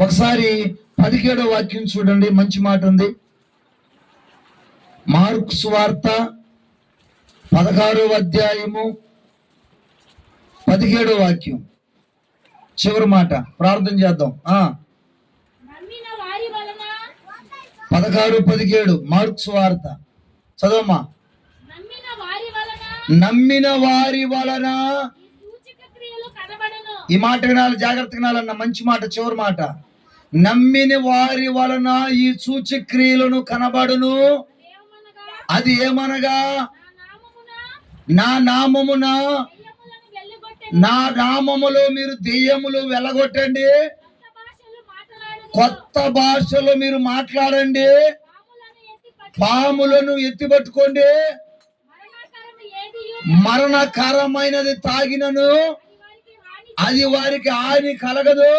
ఒకసారి 17వ వాక్యం చూడండి, మంచి మాట ఉంది. మార్కు సువార్త 16వ అధ్యాయము 17వ వాక్యం చివరి మాట. ప్రార్థన చేద్దాం. 16-17 మార్కు సువార్త చదవమ్మా. నమ్మిన వారి వలన ఈ మాట వినాలి, జాగ్రత్త వినాలన్న మంచి మాట. చివరి మాట, నమ్మిన వారి వలన ఈ సూచక్రియలను కనబడును. అది ఏమనగా, నా నామమున, నా నామములో మీరు దెయ్యములు వెళ్ళగొట్టండి, కొత్త భాషలో మీరు మాట్లాడండి, పాములను ఎత్తిపట్టుకోండి, మరణకరమైనది తాగినను అది వారికి హాని కలగదు,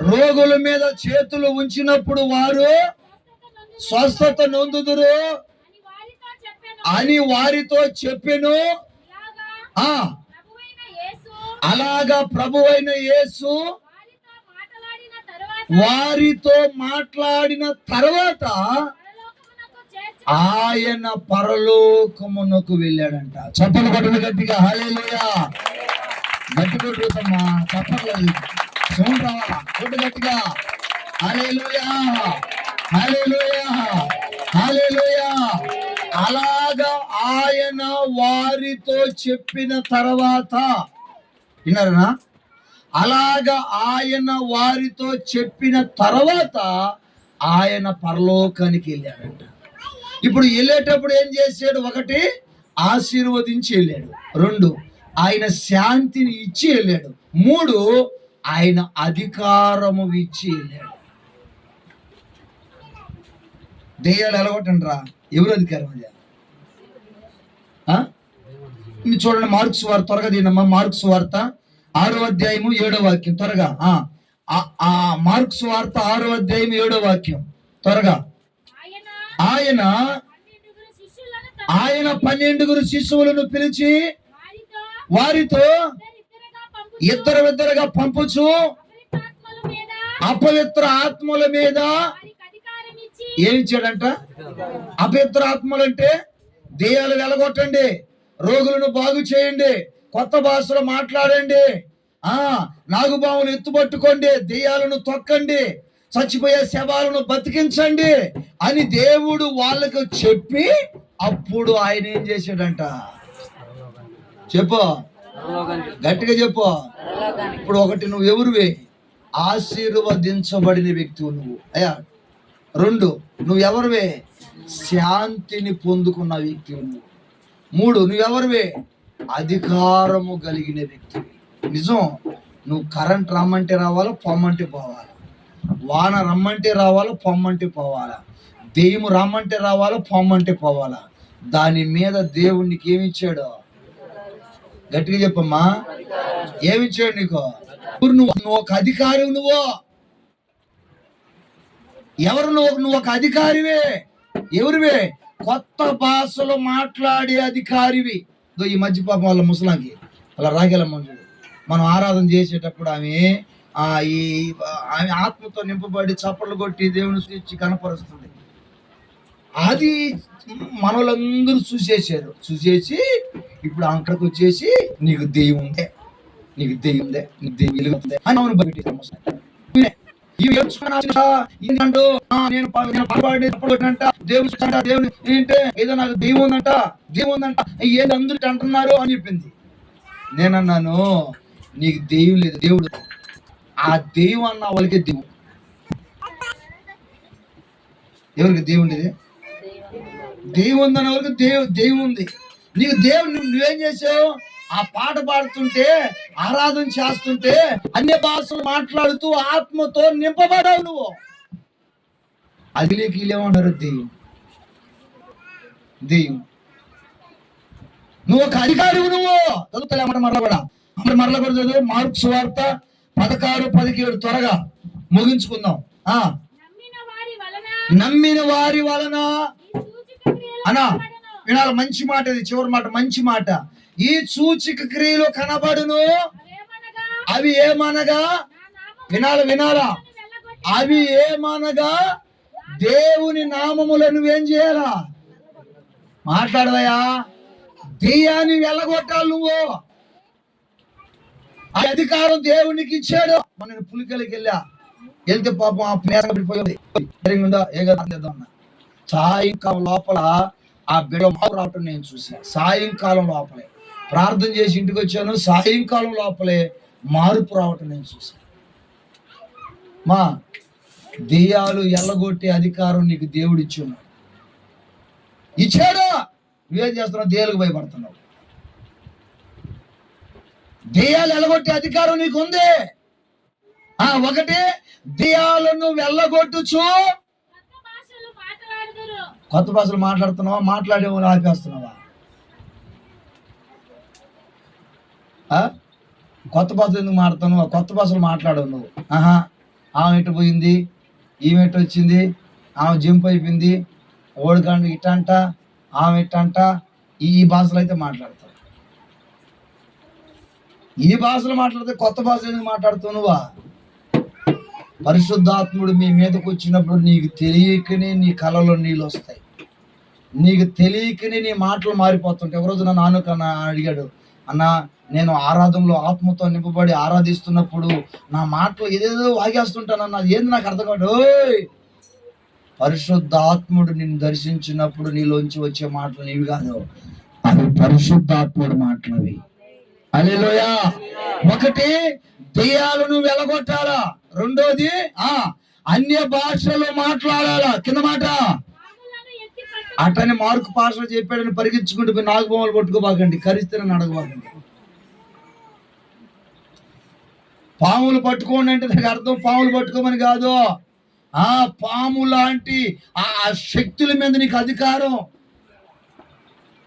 రోగుల మీద చేతులు ఉంచినప్పుడు వారు స్వస్థత నొందుదురు అని వారితో చెప్పెను. అలాగా ప్రభువైన యేసు వారితో మాట్లాడిన తర్వాత ఆయన పరలోకమునకు వెళ్ళాడంట. చప్పలు కొట్టండి గట్టిగా, హల్లెలూయా. గట్టి కొట్టుకోమ్మా, చెప్పలేదు సౌండ్ రావాలా, కొట్టు గట్టిగా, హల్లెలూయా, హల్లెలూయా, హల్లెలూయా. అలాగా ఆయన వారితో చెప్పిన తర్వాత, విన్నారనా? అలాగా ఆయన వారితో చెప్పిన తర్వాత ఆయన పరలోకానికి వెళ్ళాడంట. ఇప్పుడు వెళ్ళేటప్పుడు ఏం చేశాడు? 1, ఆశీర్వదించి వెళ్ళాడు. 2, ఆయన శాంతిని ఇచ్చి వెళ్ళాడు. 3, ఆయన అధికారము ఇచ్చి వెళ్ళాడు. దెయ్యాలు ఎలగొట్టండి రా, ఎవరు అధికారం అది? మీరు చూడండి, మార్కు సువార్త త్వరగా తినమ్మా. మార్కు సువార్త 6వ అధ్యాయము 7వ వాక్యం త్వరగా. మార్కు సువార్త 6వ అధ్యాయం 7వ వాక్యం త్వరగా. ఆయన 12 శిష్యులను పిలిచి వారితో ఇద్దరుగా పంపుచు అపవిత్ర ఆత్మల మీద ఏమి ఇచ్చాడంట? అపవిత్ర ఆత్మలు అంటే దెయ్యాలు వెలగొట్టండి, రోగులను బాగు చేయండి, కొత్త భాషలో మాట్లాడండి, నాగుబావులు ఎత్తుపట్టుకోండి, దెయ్యాలను తొక్కండి, చచ్చిపోయే శవాలను బతికించండి అని దేవుడు వాళ్ళకు చెప్పి అప్పుడు ఆయన ఏం చేశాడంట? చెప్పు, గట్టిగా చెప్పు. ఇప్పుడు 1, నువ్వు ఎవరువే? ఆశీర్వదించబడిన వ్యక్తివి నువ్వు. 2, నువ్వు ఎవరువే? శాంతిని పొందుకున్న వ్యక్తివి నువ్వు. 3, నువ్వెవరువే? అధికారము కలిగిన వ్యక్తివి. నిజం, నువ్వు కరెంట్ రమ్మంటే రావాలా, పొమ్మంటే పోవాలా, వాన రమ్మంటే రావాలా, పొమ్మంటే పోవాలా, దెయ్యము రమ్మంటే రావాలా, పొమ్మంటే పోవాలా. దాని మీద దేవునికి ఏమిచ్చాడు? గట్టిగా చెప్పమ్మా, ఏమిచ్చాడు నీకు? నువ్వు ఒక అధికారి. నువ్వు ఎవరు? నువ్వు ఒక అధికారివే. ఎవరివే? కొత్త భాషలో మాట్లాడే అధికారివి. ఈ మధ్య పాపం వాళ్ళ ముసలాకి అలా రాగలమ్మ, మనం ఆరాధన చేసేటప్పుడు ఆమె ఆత్మతో నింపబడి చప్పట్లు కొట్టి దేవుని చూసి కనపరుస్తుంది. అది మనలందరూ చూసేసి ఇప్పుడు అక్కడికి వచ్చేసి నీకు దెయ్యం ఉందే, నీకు దెయ్యం ఉందే, నీకు దెయ్యం ఉందే అని అవును బయట దేవుని ఏంటే ఏదో నాకు దెయ్యం ఉందంట ఏది అందరూ అంటున్నారు అని చెప్పింది. నేనన్నాను, నీకు దెయ్యం లేదు, దేవుడు. ఆ దెయ్యం అన్న వాళ్ళకి దెయ్యం. ఎవరికి దెయ్యం ఉండేది? దెయ్యం ఉందని వాళ్ళకి దెయ్యం ఉంది. నీకు దేవుడు. నువ్వేం చేసావు? ఆ పాట పాడుతుంటే, ఆరాధన చేస్తుంటే అన్య భాషలు మాట్లాడుతూ ఆత్మతో నింపబడావు నువ్వు. అది లేక వీళ్ళేమంటారు? దెయ్యం. నువ్వు ఒక అధికారి. నువ్వు చదువుతా మరల కూడా చదువు. మార్కు సువార్త 16-17 త్వరగా ముగించుకుందాం. నమ్మిన వారి వలన అనా వినాలి, మంచి మాట ఇది, చివరి మాట, మంచి మాట. ఈ సూచక క్రియలు కనబడును. అవి ఏమనగా, వినాలా అవి ఏమనగా దేవుని నామములో నువ్వేం చేయాలా? మాట్లాడదయా. దెయ్యాన్ని వెళ్ళగొట్టాలి నువ్వు. ఆ అధికారం దేవునికి ఇచ్చాడు. మన పులికలకి వెళ్తే పాపం ఆ పడిపోయింది. సాయంకాలం లోపల ఆ బిడ్డ మార్పు రావటం నేను చూసాను. సాయంకాలం లోపలే ప్రార్థన చేసి ఇంటికి వచ్చాను. సాయంకాలం లోపలే మార్పు రావటం నేను చూసాను. మా దెయ్యాలు ఎల్లగొట్టే అధికారం నీకు దేవుడు ఇచ్చాడు. నువ్వేం చేస్తున్నావు? దెయ్యాలకు భయపడుతున్నావు. దెయ్యాలు ఎల్లగొట్టే అధికారం నీకు ఉంది. ఒకటి, దెయ్యాలను వెళ్ళగొట్టుచు. కొత్త భాషలు మాట్లాడుతున్నావా? మాట్లాడేవాళ్ళు ఆపేస్తున్నావా? కొత్త భాషలు ఎందుకు మాట్లాడుతున్నావు? కొత్త భాషలు మాట్లాడవు నువ్వు. ఆమె ఎటు పోయింది, ఈమె ఎటు వచ్చింది, ఆమె జంప్ అయిపోయింది, ఓడికాండి ఇట్టంట, ఆమె ఇట్టంట. ఈ భాషలు అయితే మాట్లాడతావు. ఈ భాషలు మాట్లాడితే కొత్త భాషలు ఎందుకు మాట్లాడుతావు నువ్వా? పరిశుద్ధాత్ముడు మీ మీదకి వచ్చినప్పుడు నీకు తెలియకనే నీ కళలో నీళ్ళు వస్తాయి. నీకు తెలియకనే నీ మాటలు మారిపోతుంటాయి. ఒకరోజు నన్ను ఆనుకన్నా అడిగాడు, అన్న నేను ఆరాధనలో ఆత్మతో నింపబడి ఆరాధిస్తున్నప్పుడు నా మాటలు ఏదేదో వాగేస్తుంటానన్న. ఏంది నాకు అర్థం కాదు. పరిశుద్ధాత్ముడు నిన్ను దర్శించినప్పుడు నీలోంచి వచ్చే మాటలు నీవి కాదు, అవి పరిశుద్ధాత్ముడు మాటలవి. హల్లెలూయా. ఒకటి, దెయ్యాలను వెలగొట్టాలా. రెండోది, అన్య భాషలో మాట్లాడాలా. కింద మాట అటని మార్కు భాషలో చెప్పాడని పరిగెత్తుకుంటూ పోయి నాగుబొమ్మలు పట్టుకోబాకండి, కరిస్తేనని అడగబాకండి. పాములు పట్టుకోండి అంటే దానికి అర్థం పాములు పట్టుకోమని కాదు. పాము లాంటి ఆ శక్తుల మీద నీకు అధికారం.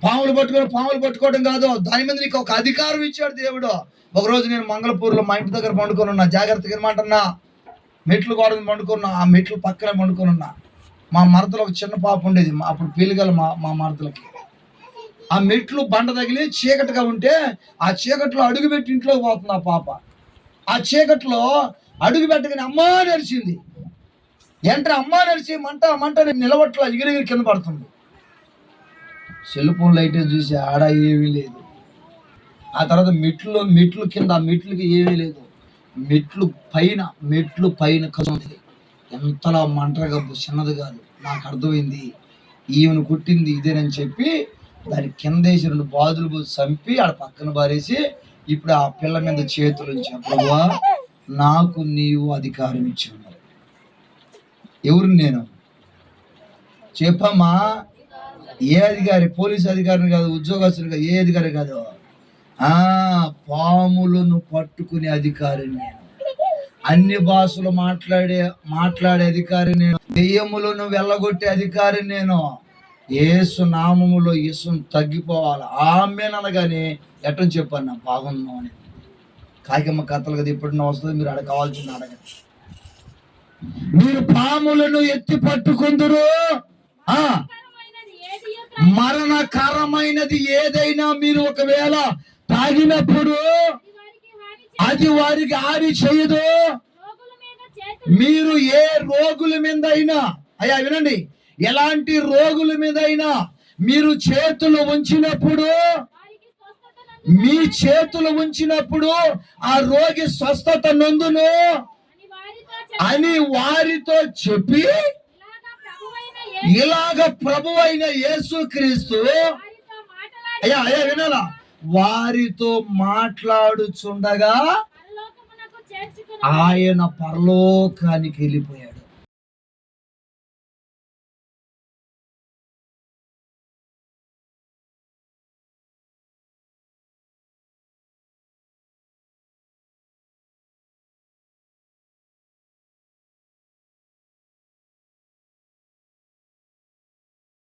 పాములు పట్టుకోవడం కాదు, దాని మీద నీకు ఒక అధికారం ఇచ్చాడు దేవుడు. ఒకరోజు నేను మంగళపూర్లో మా ఇంటి దగ్గర పండుకొని ఉన్నా. జాగ్రత్తగా ఏమంటున్నా, మెట్లు గోడ పండుకున్నా. ఆ మెట్లు పక్కనే పండుకొని ఉన్నా. మా మరదలు ఒక చిన్న పాప ఉండేది. అప్పుడు పెళ్ళిగల మా మరదలకి ఆ మెట్లు బండ తగిలి చీకటిగా ఉంటే ఆ చీకట్లో అడుగు పెట్టి ఇంట్లోకి పోతుంది ఆ పాప. ఆ చీకట్లో అడుగు పెట్టగానే అమ్మా నడిచింది. ఎంట్రా అమ్మా నడిచి మంట నిలబట్ల ఎగిరి కింద పడుతుంది. సెల్ ఫోన్ లైట్ చూసి ఆడ ఏమీ లేదు. ఆ తర్వాత మెట్లు కింద, ఆ మెట్లుకి ఏమీ లేదు. మెట్లు పైన కదుంది. ఎంతలా మంటగా చిన్నది కాదు. నాకు అర్థమైంది ఈమెను కుట్టింది ఇదేనని చెప్పి దాని కింద వేసి 2 బాదులు చంపి ఆడ పక్కన బారేసి ఇప్పుడు ఆ పిల్ల మీద చేతులు ఉంచా. ప్రభువా, నాకు నీవు అధికారం ఇచ్చావు. ఎవరు నేను చెప్పమ్మా? ఏ అధికారి? పోలీసు అధికారిని కాదు, ఉద్యోగస్తుని కాదు, ఏ అధికారి కాదు. పాములను పట్టుకునే అధికారి నేను. అన్ని భాషలు మాట్లాడే అధికారి నేను. దెయ్యములను వెళ్ళగొట్టే అధికారి నేను. యేసు నామములో యేసును తగ్గిపోవాలి. ఆమేన్ అనగానే ఎట్టని చెప్పాను, బాగున్నాం అని. కాకిమ్మ కథలు కదా, ఎప్పుడన్నా వస్తుంది, మీరు అడగవలసింది అడగండి. మీరు పాములను ఎత్తి పట్టుకుందరు. మరణకరమైనది ఏదైనా మీరు ఒకవేళ తాగినప్పుడు అది వారికి హాని చేయదు. మీరు ఏ రోగుల మీద అయినా, అయ్యా వినండి, ఎలాంటి రోగుల మీద అయినా మీరు చేతులు ఉంచినప్పుడు, మీ చేతులు ఉంచినప్పుడు ఆ రోగి స్వస్థత నొందును అని వారితో చెప్పి, ఇలాగ ప్రభువైన యేసుక్రీస్తు అయ్యా వినాలా, వారితో మాట్లాడుచుండగా ఆయన పరలోకానికి వెళ్ళిపోయాడు.